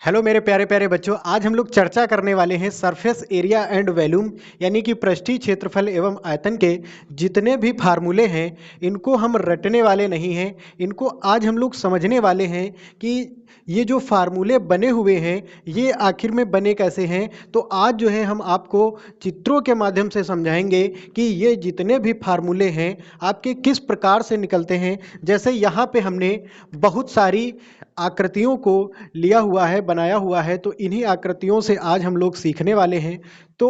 Hello मेरे प्यारे प्यारे बच्चों, आज हम लोग चर्चा करने वाले हैं सरफेस एरिया एंड वॉल्यूम यानी कि पृष्ठीय क्षेत्रफल एवं आयतन के जितने भी फार्मूले हैं इनको हम रटने वाले नहीं हैं। इनको आज हम लोग समझने वाले हैं कि ये जो फार्मूले बने हुए हैं ये आखिर में बने कैसे हैं। तो आज जो है हम आपको चित्रों के माध्यम से समझाएंगे कि ये जितने भी फार्मूले हैं आपके किस प्रकार से निकलते हैं। जैसे यहाँ पे हमने बहुत सारी आकृतियों को लिया हुआ है, बनाया हुआ है, तो इन्हीं आकृतियों से आज हम लोग सीखने वाले हैं। तो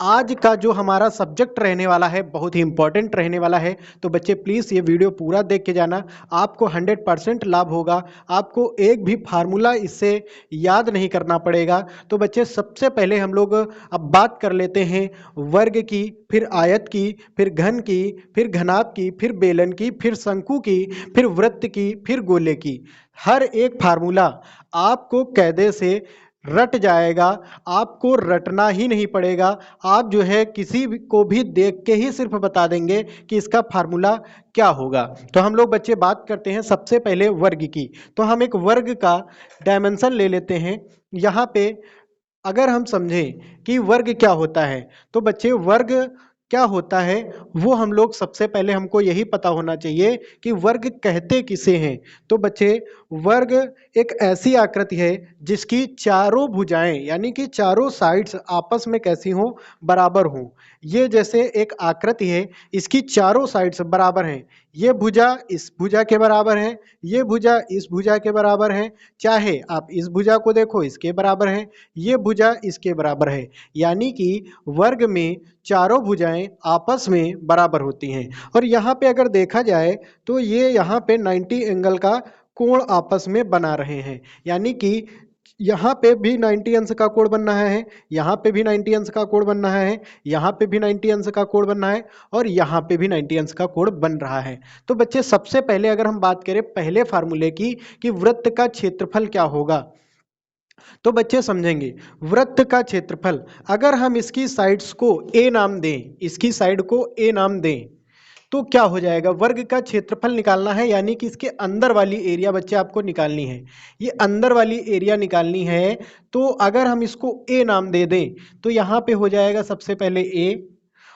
आज का जो हमारा सब्जेक्ट रहने वाला है बहुत ही इंपॉर्टेंट रहने वाला है। तो बच्चे प्लीज़ ये वीडियो पूरा देख के जाना, आपको 100% लाभ होगा। आपको एक भी फार्मूला इससे याद नहीं करना पड़ेगा। तो बच्चे सबसे पहले हम लोग अब बात कर लेते हैं वर्ग की, फिर आयत की, फिर घन की, फिर घनाभ की, फिर बेलन की, फिर शंकु की, फिर वृत्त की, फिर गोले की। हर एक फार्मूला आपको कायदे से रट जाएगा, आपको रटना ही नहीं पड़ेगा। आप जो है किसी को भी देख के ही सिर्फ बता देंगे कि इसका फार्मूला क्या होगा। तो हम लोग बच्चे बात करते हैं सबसे पहले वर्ग की। तो हम एक वर्ग का डायमेंशन ले लेते हैं। यहाँ पे अगर हम समझें कि वर्ग क्या होता है, तो बच्चे वर्ग क्या होता है वो हम लोग सबसे पहले हमको यही पता होना चाहिए कि वर्ग कहते किसे हैं। तो बच्चे वर्ग एक ऐसी आकृति है जिसकी चारों भुजाएं यानी कि चारों साइड्स आपस में कैसी हों, बराबर हों। ये जैसे एक आकृति है, इसकी चारों साइड्स बराबर हैं। ये भुजा इस भुजा के बराबर है, ये भुजा इस भुजा के बराबर है, चाहे आप इस भुजा को देखो इसके बराबर है, ये भुजा इसके बराबर है। यानी कि वर्ग में चारों भुजाएं आपस में बराबर होती हैं। और यहाँ पे अगर देखा जाए तो ये यहाँ पे 90 एंगल का कोण आपस में बना रहे हैं। यानी कि यहाँ पे भी 90 अंश का कोण बन रहा है, यहाँ पे भी 90 अंश का कोण बन रहा है, यहाँ पे भी 90 अंश का कोण बन रहा है, और यहाँ पे भी 90 अंश का कोण बन रहा है। तो बच्चे सबसे पहले अगर हम बात करें पहले फार्मूले की कि वृत्त का क्षेत्रफल क्या होगा, तो बच्चे समझेंगे वृत्त का क्षेत्रफल अगर हम इसकी साइड्स को ए नाम दें, इसकी साइड को ए नाम दें, तो क्या हो जाएगा। वर्ग का क्षेत्रफल निकालना है यानी कि इसके अंदर वाली एरिया बच्चे आपको निकालनी है। ये अंदर वाली एरिया निकालनी है। तो अगर हम इसको ए नाम दे दें तो यहाँ पे हो जाएगा सबसे पहले ए,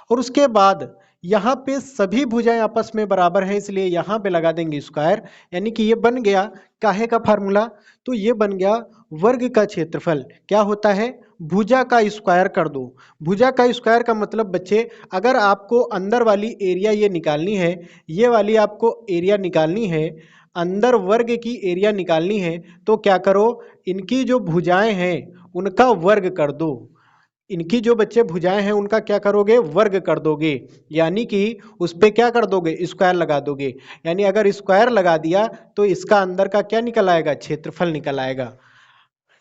और उसके बाद यहाँ पे सभी भुजाएं आपस में बराबर हैं इसलिए यहाँ पे लगा देंगे स्क्वायर। यानी कि ये बन गया काहे का फार्मूला, तो ये बन गया वर्ग का क्षेत्रफल क्या होता है, भुजा का स्क्वायर कर दो। भुजा का स्क्वायर का मतलब बच्चे अगर आपको अंदर वाली एरिया ये निकालनी है, ये वाली आपको एरिया निकालनी है, अंदर वर्ग की एरिया निकालनी है, तो क्या करो, इनकी जो भुजाएं हैं उनका वर्ग कर दो। इनकी जो बच्चे भुजाएं हैं उनका क्या करोगे, वर्ग कर दोगे। यानी कि उस पे क्या कर दोगे, स्क्वायर लगा दोगे। यानी अगर स्क्वायर लगा दिया तो इसका अंदर का क्या निकल आएगा, क्षेत्रफल निकल आएगा।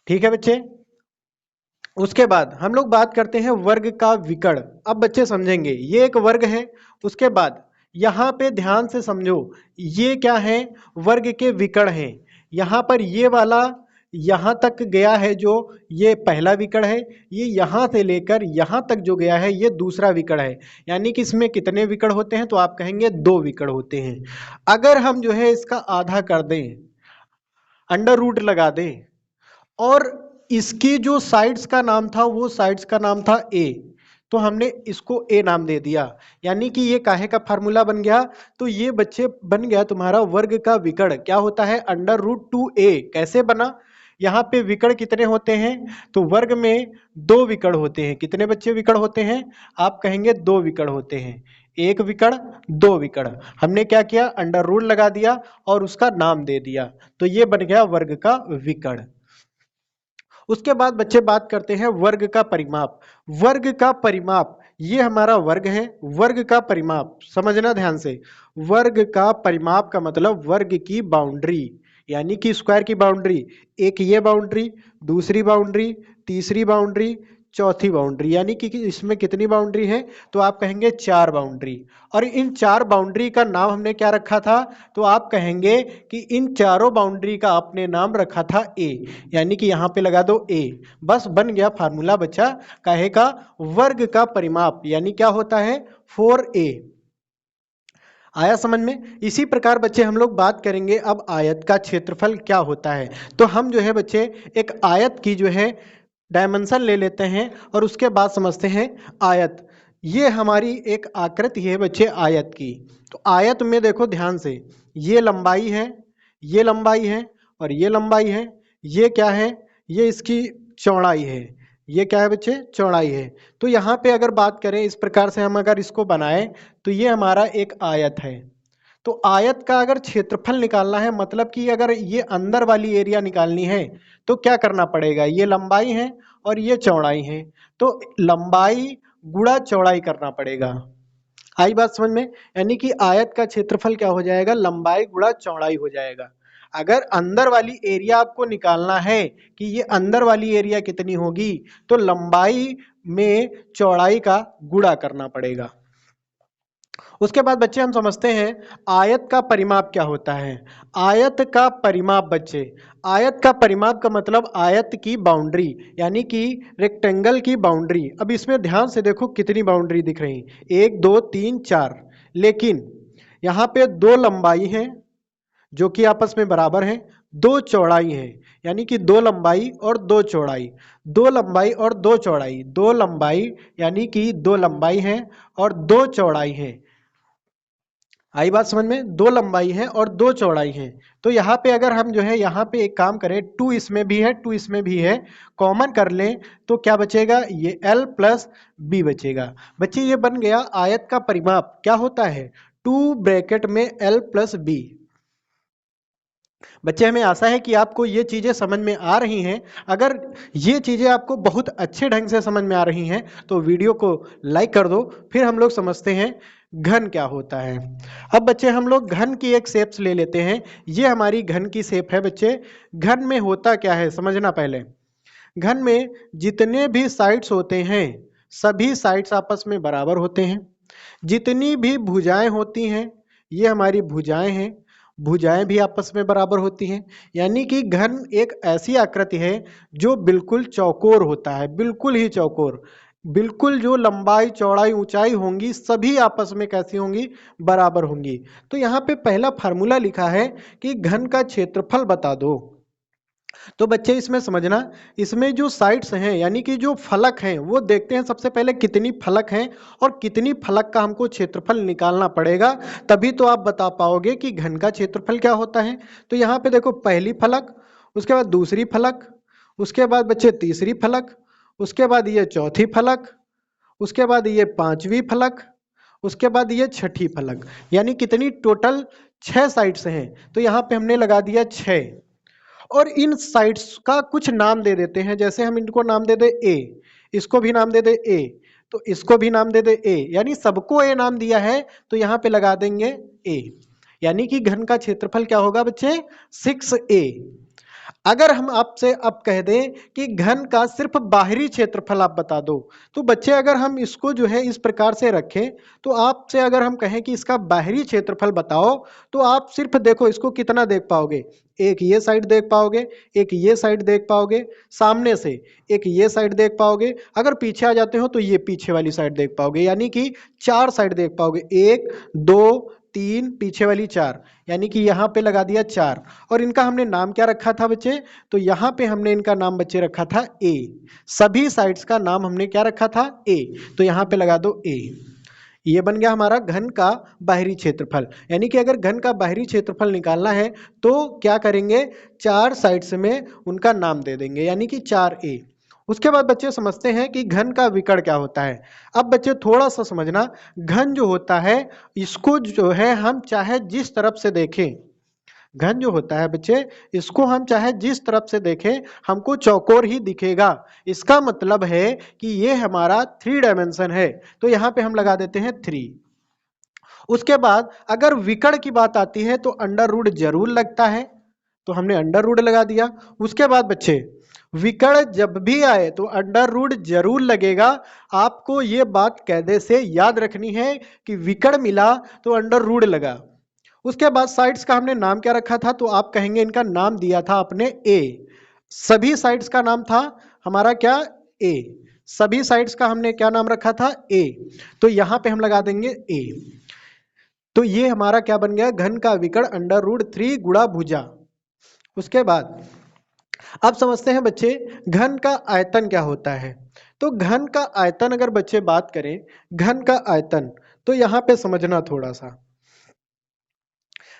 ठीक है बच्चे। उसके बाद हम लोग बात करते हैं वर्ग का विकर्ण। अब बच्चे समझेंगे ये एक वर्ग है। उसके बाद यहाँ पे ध्यान से समझो, ये क्या है, वर्ग के विकर्ण हैं। यहाँ पर ये वाला यहाँ तक गया है जो ये पहला विकर्ण है, ये यहाँ से लेकर यहाँ तक जो गया है ये दूसरा विकर्ण है। यानी कि इसमें कितने विकर्ण होते हैं, तो आप कहेंगे दो विकर्ण होते हैं। अगर हम जो है इसका आधा कर दें, अंडर रूट लगा दें, और इसकी जो साइड्स का नाम था वो साइड्स का नाम था ए, तो हमने इसको ए नाम दे दिया। यानी कि ये काहे का फार्मूला बन गया, तो ये बच्चे बन गया तुम्हारा वर्ग का विकर्ण क्या होता है, अंडर रूट 2a। कैसे बना, यहाँ पे विकर्ण कितने होते हैं, तो वर्ग में दो विकर्ण होते हैं। कितने बच्चे विकर्ण होते हैं, आप कहेंगे दो विकर्ण होते हैं। एक विकर्ण, दो विकर्ण। हमने क्या किया, अंडर रूट लगा दिया और उसका नाम दे दिया, तो ये बन गया वर्ग का विकर्ण। उसके बाद बच्चे बात करते हैं वर्ग का परिमाप। वर्ग का परिमाप, ये हमारा वर्ग है, वर्ग का परिमाप समझना ध्यान से। वर्ग का परिमाप का मतलब वर्ग की बाउंड्री, यानी कि स्क्वायर की बाउंड्री। एक ये बाउंड्री, दूसरी बाउंड्री, तीसरी बाउंड्री, चौथी बाउंड्री। यानी कि इसमें कितनी बाउंड्री है, तो आप कहेंगे चार बाउंड्री। और इन चार बाउंड्री का नाम हमने क्या रखा था, तो आप कहेंगे कि इन चारों बाउंड्री का आपने नाम रखा था ए। यानी कि यहाँ पे लगा दो ए, बस बन गया फार्मूला बच्चा काहे का, वर्ग का परिमाप। यानी क्या होता है, 4a। आया समझ में। इसी प्रकार बच्चे हम लोग बात करेंगे अब आयत का क्षेत्रफल क्या होता है। तो हम जो है बच्चे एक आयत की जो है डायमेंशन ले लेते हैं और उसके बाद समझते हैं आयत। ये हमारी एक आकृति है बच्चे आयत की। तो आयत में देखो ध्यान से, ये लंबाई है, ये लंबाई है और ये लंबाई है। ये क्या है, ये इसकी चौड़ाई है। ये क्या है बच्चे, चौड़ाई है। तो यहाँ पे अगर बात करें इस प्रकार से हम अगर इसको बनाएं तो ये हमारा एक आयत है। तो आयत का अगर क्षेत्रफल निकालना है, मतलब कि अगर ये अंदर वाली एरिया निकालनी है तो क्या करना पड़ेगा, ये लंबाई है और ये चौड़ाई है, तो लंबाई गुणा चौड़ाई करना पड़ेगा। आई बात समझ में। यानी कि आयत का क्षेत्रफल क्या हो जाएगा, लंबाई गुणा चौड़ाई हो जाएगा। अगर अंदर वाली एरिया आपको निकालना है कि ये अंदर वाली एरिया कितनी होगी, तो लंबाई में चौड़ाई का गुणा करना पड़ेगा। उसके बाद बच्चे हम समझते हैं आयत का परिमाप क्या होता है। आयत का परिमाप बच्चे, आयत का परिमाप का मतलब आयत की बाउंड्री, यानी कि रेक्टेंगल की बाउंड्री। अब इसमें ध्यान से देखो कितनी बाउंड्री दिख रही, 1 2 3 4, लेकिन यहाँ पे 2 लंबाई है जो कि आपस में बराबर है, 2 चौड़ाई है, यानी कि 2 लंबाई और 2 चौड़ाई, 2 लंबाई और 2 चौड़ाई, 2 लंबाई यानी कि 2 लंबाई है और 2 चौड़ाई है। आई बात समझ में, 2 लंबाई है और 2 चौड़ाई है। तो यहाँ पे अगर हम जो है यहाँ पे एक काम करें, 2 इसमें भी है 2 इसमें भी है, कॉमन कर लें तो क्या बचेगा, ये L प्लस B बचेगा। बच्चे ये बन गया आयत का परिमाप क्या होता है, 2 ब्रैकेट में L प्लस B। बच्चे हमें आशा है कि आपको ये चीज़ें समझ में आ रही हैं। अगर ये चीज़ें आपको बहुत अच्छे ढंग से समझ में आ रही हैं तो वीडियो को लाइक कर दो। फिर हम लोग समझते हैं घन क्या होता है। अब बच्चे हम लोग घन की एक शेप्स ले लेते हैं। ये हमारी घन की शेप है बच्चे। घन में होता क्या है समझना पहले। घन में जितने भी साइड्स होते हैं सभी साइड्स आपस में बराबर होते हैं। जितनी भी भुजाएं होती हैं, ये हमारी भुजाएं हैं, भुजाएं भी आपस में बराबर होती हैं। यानी कि घन एक ऐसी आकृति है जो बिल्कुल चौकोर होता है, बिल्कुल ही चौकोर। बिल्कुल जो लंबाई चौड़ाई ऊंचाई होंगी सभी आपस में कैसी होंगी, बराबर होंगी। तो यहाँ पे पहला फार्मूला लिखा है कि घन का क्षेत्रफल बता दो। तो बच्चे इसमें समझना, इसमें जो साइड्स हैं यानी कि जो फलक हैं वो देखते हैं सबसे पहले कितनी फलक हैं और कितनी फलक का हमको क्षेत्रफल निकालना पड़ेगा, तभी तो आप बता पाओगे कि घन का क्षेत्रफल क्या होता है। तो यहाँ पे देखो पहली फलक, उसके बाद दूसरी फलक, उसके बाद बच्चे तीसरी फलक, उसके बाद ये चौथी फलक, उसके बाद ये पांचवी फलक, उसके बाद ये छठी फलक। यानी कितनी टोटल 6 साइड्स हैं। तो यहाँ पे हमने लगा दिया 6। और इन साइड्स का कुछ नाम दे देते हैं, जैसे हम इनको नाम दे दे ए, इसको भी नाम दे दे ए, तो इसको भी नाम दे दे ए, यानी सबको ए नाम दिया है तो यहाँ पे लगा देंगे ए। यानी कि घन का क्षेत्रफल क्या होगा बच्चे, 6a। अगर हम आपसे अब कह दें कि घन का सिर्फ बाहरी क्षेत्रफल आप बता दो, तो बच्चे अगर हम इसको जो है इस प्रकार से रखें, तो आपसे अगर हम कहें कि इसका बाहरी क्षेत्रफल बताओ, तो आप सिर्फ देखो इसको कितना देख पाओगे, एक ये साइड देख पाओगे, एक ये साइड देख पाओगे सामने से, एक ये साइड देख पाओगे, अगर पीछे आ जाते हो तो ये पीछे वाली साइड देख पाओगे। यानी कि 4 साइड देख पाओगे, 1 2 3 पीछे वाली 4, यानी कि यहाँ पे लगा दिया 4। और इनका हमने नाम क्या रखा था बच्चे, तो यहाँ पे हमने इनका नाम बच्चे रखा था ए। सभी साइड्स का नाम हमने क्या रखा था, ए, तो यहाँ पे लगा दो ए। ये बन गया हमारा घन का बाहरी क्षेत्रफल। यानी कि अगर घन का बाहरी क्षेत्रफल निकालना है तो क्या करेंगे, 4 साइड्स में उनका नाम दे देंगे, यानी कि 4a। उसके बाद बच्चे समझते हैं कि घन का विकर्ण क्या होता है। अब बच्चे थोड़ा सा समझना, घन जो होता है इसको जो है हम चाहे जिस तरफ से देखें, घन जो होता है बच्चे इसको हम चाहे जिस तरफ से देखें हमको चौकोर ही दिखेगा। इसका मतलब है कि ये हमारा 3 डायमेंशन है, तो यहाँ पे हम लगा देते हैं 3। उसके बाद अगर विकर्ण की बात आती है तो अंडर रूट जरूर लगता है, तो हमने अंडर रूट लगा दिया। उसके बाद बच्चे विकर्ण जब भी आए तो अंडर रूट जरूर लगेगा। आपको ये बात कायदे से याद रखनी है कि विकर्ण मिला तो अंडर रूट लगा। उसके बाद साइड्स का हमने नाम क्या रखा था, तो आप कहेंगे इनका नाम दिया था अपने ए। सभी साइड्स का नाम था हमारा क्या, ए। सभी साइड्स का हमने क्या नाम रखा था, ए, तो यहां पे हम लगा देंगे ए। तो ये हमारा क्या बन गया, घन का विकर्ण √3 गुणा भुजा। उसके बाद अब समझते हैं बच्चे घन का आयतन क्या होता है। तो घन का आयतन अगर बच्चे बात करें, घन का आयतन, तो यहाँ पे समझना थोड़ा सा।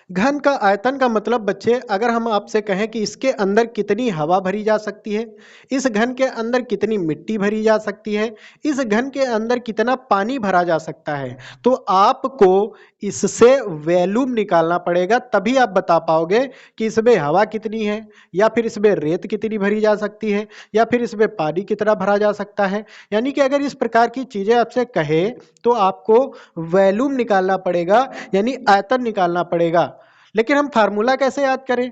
घन का आयतन का मतलब बच्चे, अगर हम आपसे कहें कि इसके अंदर कितनी हवा भरी जा सकती है, इस घन के अंदर कितनी मिट्टी भरी जा सकती है, इस घन के अंदर कितना पानी भरा जा सकता है, तो आपको इससे वॉल्यूम निकालना पड़ेगा, तभी आप बता पाओगे कि इसमें हवा कितनी है, या फिर इसमें रेत कितनी भरी जा सकती है, या फिर इसमें पानी कितना भरा जा सकता है। यानी कि अगर इस प्रकार की चीजें आपसे कहे तो आपको वॉल्यूम निकालना पड़ेगा, यानी आयतन निकालना पड़ेगा। लेकिन हम फार्मूला कैसे याद करें,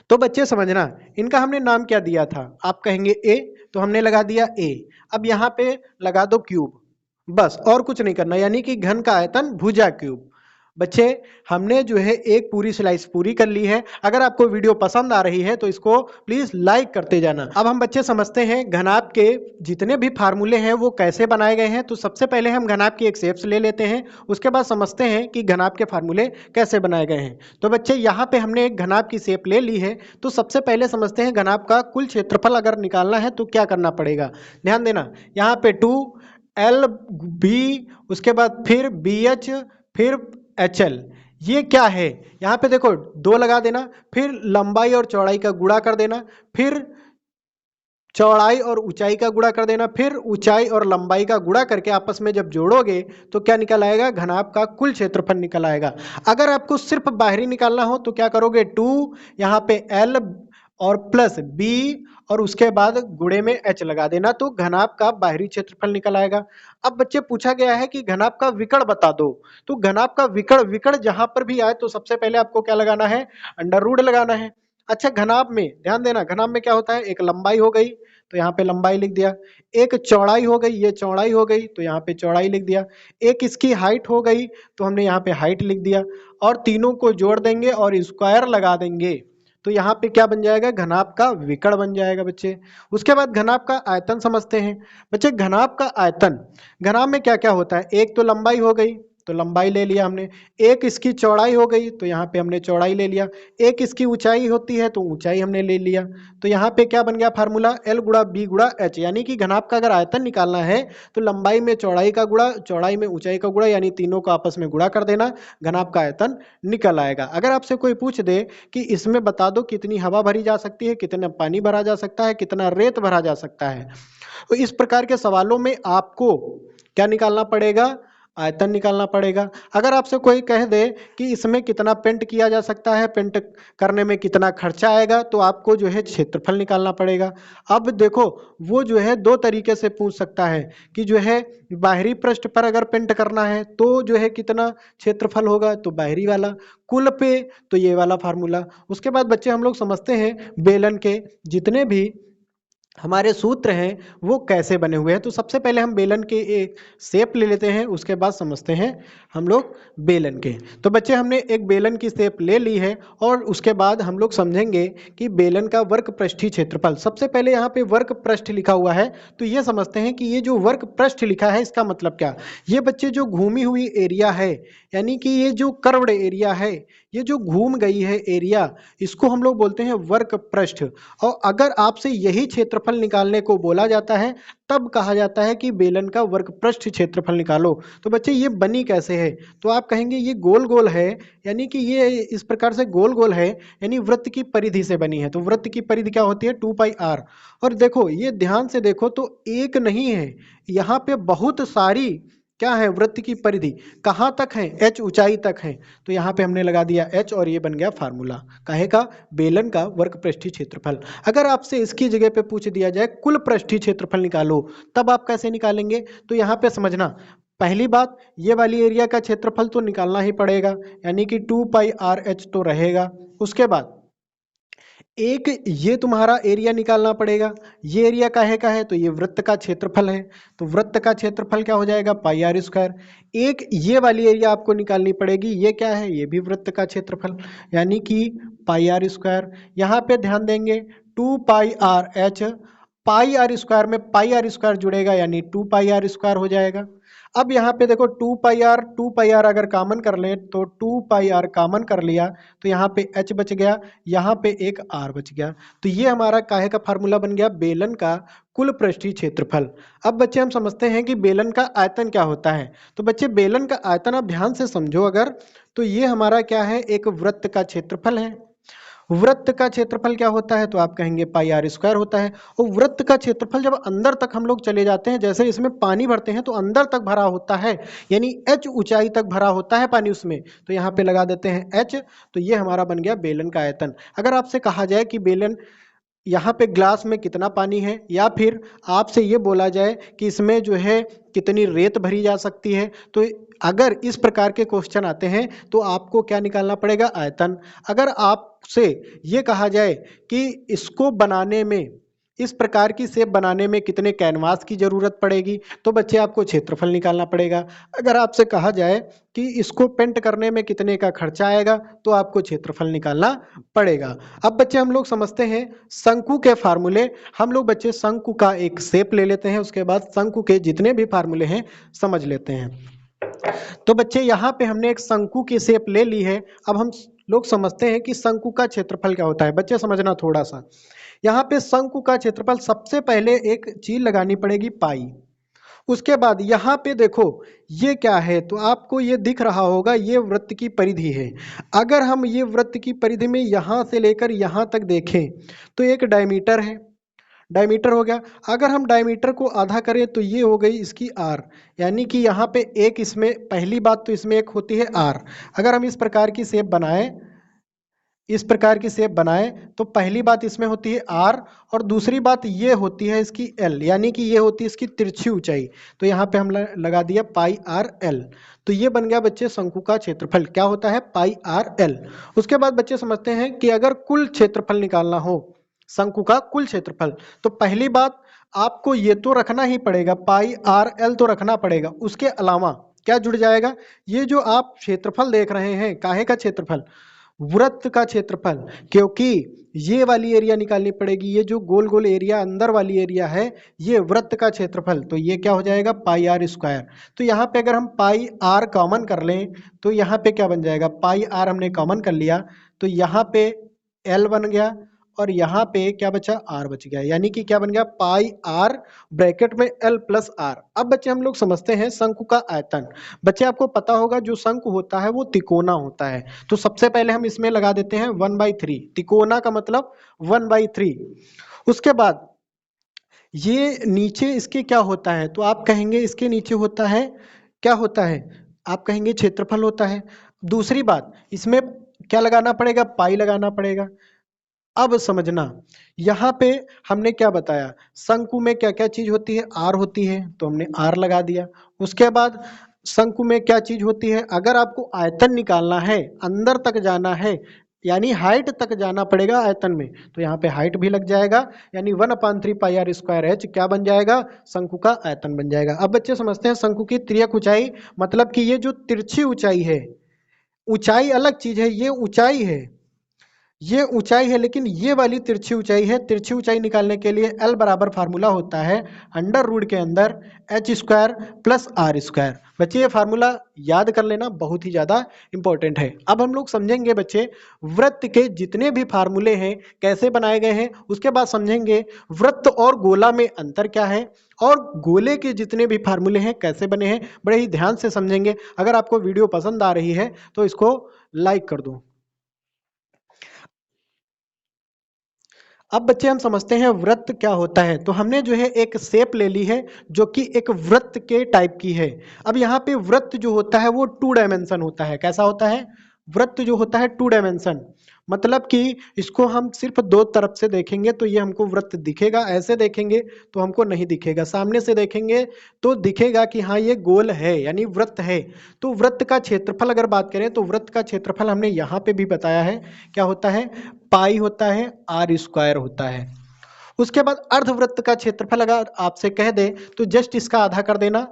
तो बच्चे समझना, इनका हमने नाम क्या दिया था, आप कहेंगे ए, तो हमने लगा दिया ए। अब यहाँ पे लगा दो क्यूब, बस और कुछ नहीं करना, यानी कि घन का आयतन भुजा क्यूब। बच्चे हमने जो है एक पूरी स्लाइस पूरी कर ली है। अगर आपको वीडियो पसंद आ रही है तो इसको प्लीज लाइक करते जाना। अब हम बच्चे समझते हैं घनाभ के जितने भी फार्मूले हैं वो कैसे बनाए गए हैं। तो सबसे पहले हम घनाभ की एक शेप्स ले लेते हैं, उसके बाद समझते हैं कि घनाभ के फार्मूले कैसे बनाए गए हैं। तो बच्चे यहाँ पे हमने एक घनाभ की शेप ले ली है, तो सबसे पहले समझते हैं घनाभ का कुल क्षेत्रफल अगर निकालना है तो क्या करना पड़ेगा। ध्यान देना, यहाँ पे 2LB, उसके बाद फिर BH, फिर HL, ये क्या है, यहाँ पे देखो 2 लगा देना, फिर लंबाई और चौड़ाई का गुणा कर देना, फिर चौड़ाई और ऊंचाई का गुणा कर देना, फिर ऊंचाई और लंबाई का गुणा करके आपस में जब जोड़ोगे तो क्या निकल आएगा, घनाभ का कुल क्षेत्रफल निकल आएगा। अगर आपको सिर्फ बाहरी निकालना हो तो क्या करोगे, 2 यहाँ पे L और प्लस B और उसके बाद गुणे में H लगा देना, तो घनाभ का बाहरी क्षेत्रफल निकल आएगा। अब बच्चे पूछा गया है कि घनाभ का विकर्ण बता दो, तो घनाभ का विकर्ण जहां पर भी आए तो सबसे पहले आपको क्या लगाना है, अंडर रूट लगाना है। अच्छा, घनाभ में ध्यान देना, घनाभ में क्या होता है, एक लंबाई हो गई तो यहाँ पे लंबाई लिख दिया, एक चौड़ाई हो गई, ये चौड़ाई हो गई तो यहाँ पे चौड़ाई लिख दिया, एक इसकी हाइट हो गई तो हमने यहाँ पे हाइट लिख दिया, और तीनों को जोड़ देंगे और स्क्वायर लगा देंगे तो यहाँ पे क्या बन जाएगा, घनाभ का विकर्ण बन जाएगा बच्चे। उसके बाद घनाभ का आयतन समझते हैं बच्चे। घनाभ का आयतन, घनाभ में क्या क्या होता है, एक तो लंबाई हो गई तो लंबाई ले लिया हमने, एक इसकी चौड़ाई हो गई तो यहाँ पे हमने चौड़ाई ले लिया, एक इसकी ऊंचाई होती है तो ऊंचाई हमने ले लिया। तो यहाँ पे क्या बन गया फार्मूला, L गुणा B गुणा H, यानी कि घनाभ का अगर आयतन निकालना है तो लंबाई में चौड़ाई का गुणा, चौड़ाई में ऊंचाई का गुणा, यानी तीनों को आपस में गुणा कर देना, घनाभ का आयतन निकल आएगा। अगर आपसे कोई पूछ दे कि इसमें बता दो कितनी हवा भरी जा सकती है, कितना पानी भरा जा सकता है, कितना रेत भरा जा सकता है, तो इस प्रकार के सवालों में आपको क्या निकालना पड़ेगा, आयतन निकालना पड़ेगा। अगर आपसे कोई कह दे कि इसमें कितना पेंट किया जा सकता है, पेंट करने में कितना खर्चा आएगा, तो आपको जो है क्षेत्रफल निकालना पड़ेगा। अब देखो वो जो है दो तरीके से पूछ सकता है कि जो है बाहरी पृष्ठ पर अगर पेंट करना है तो जो है कितना क्षेत्रफल होगा, तो बाहरी वाला, कुल पे तो ये वाला फार्मूला। उसके बाद बच्चे हम लोग समझते हैं बेलन के जितने भी हमारे सूत्र हैं वो कैसे बने हुए हैं। तो सबसे पहले हम बेलन के एक शेप ले लेते हैं, उसके बाद समझते हैं हम लोग बेलन के। तो बच्चे हमने एक बेलन की शेप ले ली है और उसके बाद हम लोग समझेंगे कि बेलन का वर्ग पृष्ठीय क्षेत्रफल। सबसे पहले यहाँ पे वर्ग पृष्ठ लिखा हुआ है तो ये समझते हैं कि ये जो वर्ग पृष्ठ लिखा है इसका मतलब क्या। ये बच्चे जो घूमी हुई एरिया है, यानी कि ये जो कर्व्ड एरिया है, ये जो घूम गई है एरिया, इसको हम लोग बोलते हैं वर्ग पृष्ठ। और अगर आपसे यही क्षेत्रफल निकालने को बोला जाता है तब कहा जाता है कि बेलन का वर्ग पृष्ठ क्षेत्रफल निकालो। तो बच्चे ये बनी कैसे है, तो आप कहेंगे ये गोल गोल है, यानी कि ये इस प्रकार से गोल गोल है, यानी वृत्त की परिधि से बनी है। तो वृत्त की परिधि क्या होती है, 2πr। और देखो ये ध्यान से देखो तो एक नहीं है, यहाँ पे बहुत सारी क्या है, वृत्त की परिधि कहाँ तक है, h ऊंचाई तक है। तो यहाँ पे हमने लगा दिया h और ये बन गया फार्मूला काहे का, बेलन का वर्ग पृष्ठीय क्षेत्रफल। अगर आपसे इसकी जगह पे पूछ दिया जाए कुल पृष्ठीय क्षेत्रफल निकालो, तब आप कैसे निकालेंगे। तो यहाँ पे समझना, पहली बात ये वाली एरिया का क्षेत्रफल तो निकालना ही पड़ेगा, यानी कि 2πrh तो रहेगा। उसके बाद एक ये तुम्हारा एरिया निकालना पड़ेगा, ये एरिया काहे का है, तो ये वृत्त का क्षेत्रफल है, तो वृत्त का क्षेत्रफल क्या हो जाएगा, πr²। एक ये वाली एरिया आपको निकालनी पड़ेगी, ये क्या है, ये भी वृत्त का क्षेत्रफल, यानी कि πr²। यहाँ पे ध्यान देंगे 2πrh, πr² में πr² जुड़ेगा यानी 2πr² हो जाएगा। अब यहाँ पे देखो 2 पाई आर अगर कॉमन कर लें तो 2 पाई आर कॉमन कर लिया तो यहाँ पे h बच गया, यहाँ पे एक r बच गया। तो ये हमारा काहे का फार्मूला बन गया, बेलन का कुल पृष्ठीय क्षेत्रफल। अब बच्चे हम समझते हैं कि बेलन का आयतन क्या होता है। तो बच्चे बेलन का आयतन आप ध्यान से समझो अगर, तो ये हमारा क्या है, एक वृत्त का क्षेत्रफल है। वृत्त का क्षेत्रफल क्या होता है, तो आप कहेंगे पाई आर स्क्वायर होता है। और वृत्त का क्षेत्रफल जब अंदर तक हम लोग चले जाते हैं, जैसे इसमें पानी भरते हैं तो अंदर तक भरा होता है, यानी h ऊंचाई तक भरा होता है पानी उसमें, तो यहाँ पे लगा देते हैं h। तो ये हमारा बन गया बेलन का आयतन। अगर आपसे कहा जाए कि बेलन यहाँ पे ग्लास में कितना पानी है, या फिर आपसे ये बोला जाए कि इसमें जो है कितनी रेत भरी जा सकती है, तो अगर इस प्रकार के क्वेश्चन आते हैं तो आपको क्या निकालना पड़ेगा, आयतन। अगर आपसे ये कहा जाए कि इसको बनाने में, इस प्रकार की शेप बनाने में कितने कैनवास की जरूरत पड़ेगी, तो बच्चे आपको क्षेत्रफल निकालना पड़ेगा। अगर आपसे कहा जाए कि इसको पेंट करने में कितने का खर्चा आएगा, तो आपको क्षेत्रफल निकालना पड़ेगा। अब बच्चे हम लोग समझते हैं शंकु के फार्मूले। हम लोग बच्चे शंकु का एक शेप ले लेते हैं, उसके बाद शंकु के जितने भी फार्मूले हैं समझ लेते हैं। तो बच्चे यहाँ पे हमने एक शंकु की शेप ले ली है। अब हम लोग समझते हैं कि शंकु का क्षेत्रफल क्या होता है। बच्चे समझना थोड़ा सा, यहाँ पे शंकु का क्षेत्रफल सबसे पहले एक चीज लगानी पड़ेगी पाई। उसके बाद यहाँ पे देखो ये क्या है, तो आपको ये दिख रहा होगा, ये वृत्त की परिधि है। अगर हम ये वृत्त की परिधि में यहाँ से लेकर यहाँ तक देखें तो एक डायमीटर है, डायमीटर हो गया। अगर हम डायमीटर को आधा करें तो ये हो गई इसकी आर, यानी कि यहाँ पे एक, इसमें पहली बात तो इसमें एक होती है आर। अगर हम इस प्रकार की शेप बनाएं, इस प्रकार की शेप बनाएं तो पहली बात इसमें होती है आर, और दूसरी बात ये होती है इसकी एल, यानी कि ये होती है इसकी तिरछी ऊंचाई। तो यहाँ पे हम लगा दिया पाई आर एल। तो ये बन गया बच्चे शंकु का क्षेत्रफल, क्या होता है, पाई आर एल। उसके बाद बच्चे समझते हैं कि अगर कुल क्षेत्रफल निकालना हो, शंकु का कुल क्षेत्रफल, तो पहली बात आपको ये तो रखना ही पड़ेगा, पाई आर एल तो रखना पड़ेगा। उसके अलावा क्या जुड़ जाएगा, ये जो आप क्षेत्रफल देख रहे हैं, काहे का क्षेत्रफल, वृत्त का क्षेत्रफल, क्योंकि ये वाली एरिया निकालनी पड़ेगी, ये जो गोल गोल एरिया अंदर वाली एरिया है ये वृत्त का क्षेत्रफल। तो ये क्या हो जाएगा, पाई आर स्क्वायर। तो यहाँ पे अगर हम पाई आर कॉमन कर लें तो यहाँ पे क्या बन जाएगा, पाई आर हमने कॉमन कर लिया तो यहाँ पे एल बन गया, और यहाँ पे क्या बचा, आर बच गया, यानी कि क्या बन गया, पाई आर ब्रैकेट में एल प्लस आर। अब बच्चे हम लोग समझते हैं शंकु का आयतन। बच्चे आपको पता होगा जो शंकु होता है वो तिकोना होता है। तो सबसे पहले हम इसमें लगा देते हैं 1/3, तिकोना का मतलब 1/3। उसके बाद ये नीचे इसके क्या होता है, तो आप कहेंगे इसके नीचे होता है, क्या होता है, आप कहेंगे क्षेत्रफल होता है। दूसरी बात इसमें क्या लगाना पड़ेगा, पाई लगाना पड़ेगा। अब समझना, यहाँ पे हमने क्या बताया, शंकु में क्या क्या चीज होती है, आर होती है, तो हमने आर लगा दिया। उसके बाद शंकु में क्या चीज होती है, अगर आपको आयतन निकालना है, अंदर तक जाना है, यानी हाइट तक जाना पड़ेगा आयतन में, तो यहाँ पे हाइट भी लग जाएगा, यानी 1/3 पाई आर स्क्वायर एच क्या बन जाएगा, शंकु का आयतन बन जाएगा। अब बच्चे समझते हैं शंकु की तिर्यक ऊंचाई, मतलब कि ये जो तिरछी ऊंचाई है, ऊंचाई अलग चीज है, ये ऊंचाई है, ये ऊंचाई है, लेकिन ये वाली तिरछी ऊंचाई है। तिरछी ऊंचाई निकालने के लिए एल बराबर फार्मूला होता है अंडर रूट के अंदर H square plus R square. बच्चे ये फार्मूला याद कर लेना, बहुत ही ज्यादा इंपॉर्टेंट है। अब हम लोग समझेंगे बच्चे वृत्त के जितने भी फार्मूले हैं कैसे बनाए गए हैं, उसके बाद समझेंगे वृत्त और गोला में अंतर क्या है, और गोले के जितने भी फार्मूले हैं कैसे बने हैं, बड़े ही ध्यान से समझेंगे। अगर आपको वीडियो पसंद आ रही है तो इसको लाइक कर दो। अब बच्चे हम समझते हैं वृत्त क्या होता है। तो हमने जो है एक शेप ले ली है जो कि एक वृत्त के टाइप की है। अब यहाँ पे वृत्त जो होता है वो 2 डायमेंशन होता है। कैसा होता है, वृत्त जो होता है 2 डायमेंशन, मतलब कि इसको हम सिर्फ दो तरफ से देखेंगे तो ये हमको वृत्त दिखेगा, ऐसे देखेंगे तो हमको नहीं दिखेगा, सामने से देखेंगे तो दिखेगा कि हाँ ये गोल है, यानी वृत्त है। तो वृत्त का क्षेत्रफल अगर बात करें तो वृत्त का क्षेत्रफल हमने यहाँ पे भी बताया है, क्या होता है, पाई होता है, आर स्क्वायर होता है। उसके बाद अर्धवृत्त का क्षेत्रफल अगर आपसे कह दे तो जस्ट इसका आधा कर देना,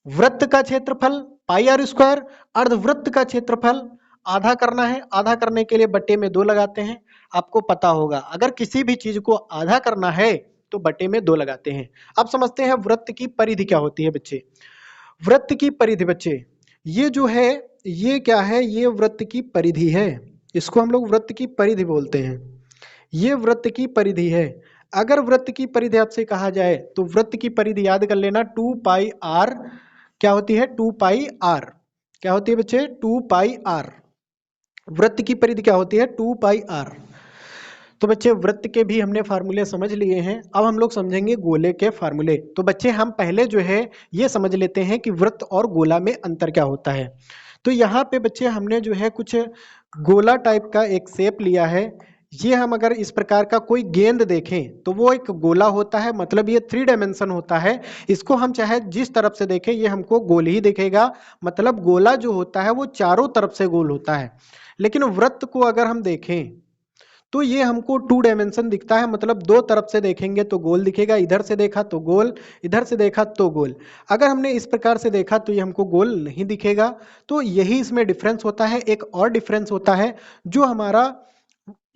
वृत्त का क्षेत्रफल पाई आर स्क्वायर, अर्धवृत्त का क्षेत्रफल आधा करना है, आधा करने के लिए बटे में 2 लगाते हैं। आपको पता होगा अगर किसी भी चीज को आधा करना है तो बटे में 2 लगाते हैं। अब समझते हैं वृत्त की परिधि क्या होती है बच्चे। वृत्त की परिधि बच्चे, ये जो है ये क्या है, ये वृत्त की परिधि है, इसको हम लोग वृत्त की परिधि बोलते हैं। ये वृत्त की परिधि है। अगर वृत्त की परिधि आपसे कहा जाए तो वृत्त की परिधि याद कर लेना 2 पाई आर क्या होती है, 2 पाई आर क्या होती है बच्चे, 2 पाई आर। वृत्त की परिधि क्या होती है, 2 पाई आर। तो बच्चे वृत्त के भी हमने फार्मूले समझ लिए हैं, अब हम लोग समझेंगे गोले के फार्मूले। तो बच्चे हम पहले जो है ये समझ लेते हैं कि वृत्त और गोला में अंतर क्या होता है। तो यहाँ पे बच्चे हमने जो है कुछ गोला टाइप का एक शेप लिया है। ये हम अगर इस प्रकार का कोई गेंद देखें तो वो एक गोला होता है, मतलब ये 3 डायमेंशन होता है। इसको हम चाहे जिस तरफ से देखें ये हमको गोल ही दिखेगा, मतलब गोला जो होता है वो चारों तरफ से गोल होता है। लेकिन वृत्त को अगर हम देखें तो ये हमको 2 डायमेंशन दिखता है, मतलब दो तरफ से देखेंगे तो गोल दिखेगा, इधर से देखा तो गोल, इधर से देखा तो गोल। अगर हमने इस प्रकार से देखा तो ये हमको गोल नहीं दिखेगा। तो यही इसमें डिफरेंस होता है। एक और डिफरेंस होता है, जो हमारा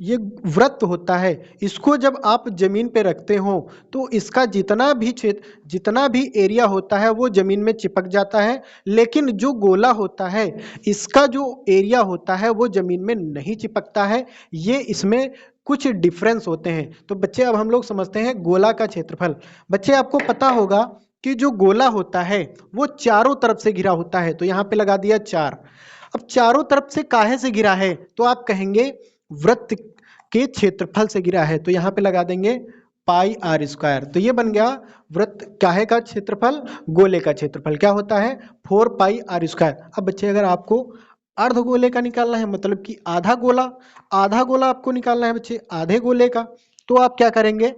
ये वृत्त होता है, इसको जब आप जमीन पे रखते हो तो इसका जितना भी क्षेत्र, जितना भी एरिया होता है वो जमीन में चिपक जाता है। लेकिन जो गोला होता है इसका जो एरिया होता है वो जमीन में नहीं चिपकता है। ये इसमें कुछ डिफरेंस होते हैं। तो बच्चे अब हम लोग समझते हैं गोला का क्षेत्रफल। बच्चे आपको पता होगा कि जो गोला होता है वो चारों तरफ से घिरा होता है, तो यहाँ पे लगा दिया 4। अब चारों तरफ से काहे से घिरा है, तो आप कहेंगे वृत्त के क्षेत्रफल से गिरा है, तो यहाँ पे लगा देंगे पाई आर स्क्वायर। तो ये बन गया वृत्त काहे का क्षेत्रफल, गोले का क्षेत्रफल क्या होता है 4 पाई आर स्क्वायर। अब बच्चे अगर आपको अर्ध गोले का निकालना है, मतलब कि आधा गोला, आधा गोला आपको निकालना है बच्चे आधे गोले का, तो आप क्या करेंगे,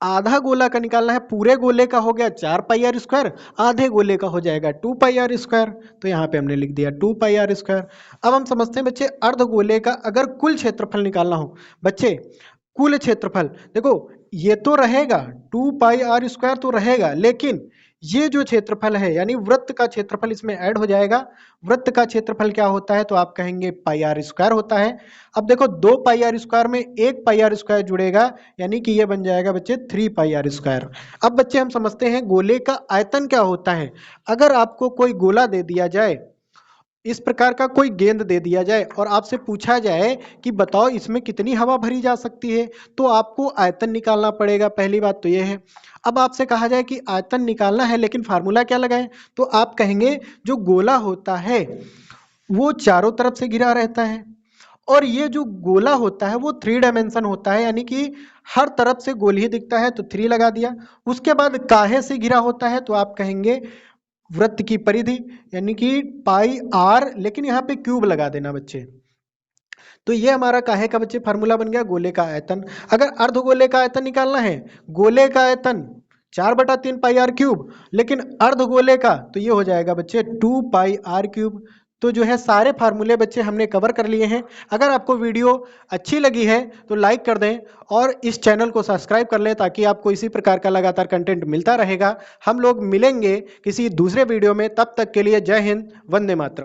आधा गोला का निकालना है, पूरे गोले का हो गया 4 पाई आर स्क्वायर, आधे गोले का हो जाएगा 2 पाई आर स्क्वायर। तो यहाँ पे हमने लिख दिया 2 पाई आर स्क्वायर। अब हम समझते हैं बच्चे अर्ध गोले का अगर कुल क्षेत्रफल निकालना हो, बच्चे कुल क्षेत्रफल देखो ये तो रहेगा 2 पाई आर स्क्वायर तो रहेगा, लेकिन ये जो क्षेत्रफल है यानी वृत्त का क्षेत्रफल इसमें ऐड हो जाएगा। वृत्त का क्षेत्रफल क्या होता है, तो आप कहेंगे पाई आर स्क्वायर होता है। अब देखो 2 पाई आर स्क्वायर में 1 पाई आर स्क्वायर जुड़ेगा, यानी कि ये बन जाएगा बच्चे 3 पाई आर स्क्वायर। अब बच्चे हम समझते हैं गोले का आयतन क्या होता है। अगर आपको कोई गोला दे दिया जाए, इस प्रकार का कोई गेंद दे दिया जाए और आपसे पूछा जाए कि बताओ इसमें कितनी हवा भरी जा सकती है, तो आपको आयतन निकालना पड़ेगा। पहली बात तो ये है। अब आपसे कहा जाए कि आयतन निकालना है लेकिन फार्मूला क्या लगाएं, तो आप कहेंगे जो गोला होता है वो चारों तरफ से घिरा रहता है, और ये जो गोला होता है वो 3 डायमेंशन होता है, यानी कि हर तरफ से गोल ही दिखता है, तो 3 लगा दिया। उसके बाद काहे से घिरा होता है, तो आप कहेंगे वृत्त की परिधि, यानी कि पाई आर, लेकिन यहाँ पे क्यूब लगा देना बच्चे। तो ये हमारा काहे का बच्चे फार्मूला बन गया गोले का आयतन। अगर अर्धगोले का आयतन निकालना है, गोले का आयतन 4/3 पाई आर क्यूब, लेकिन अर्धगोले का तो ये हो जाएगा बच्चे 2 पाई आर क्यूब। तो जो है सारे फार्मूले बच्चे हमने कवर कर लिए हैं। अगर आपको वीडियो अच्छी लगी है तो लाइक कर दें और इस चैनल को सब्सक्राइब कर लें, ताकि आपको इसी प्रकार का लगातार कंटेंट मिलता रहेगा। हम लोग मिलेंगे किसी दूसरे वीडियो में, तब तक के लिए जय हिंद, वंदे मातरम।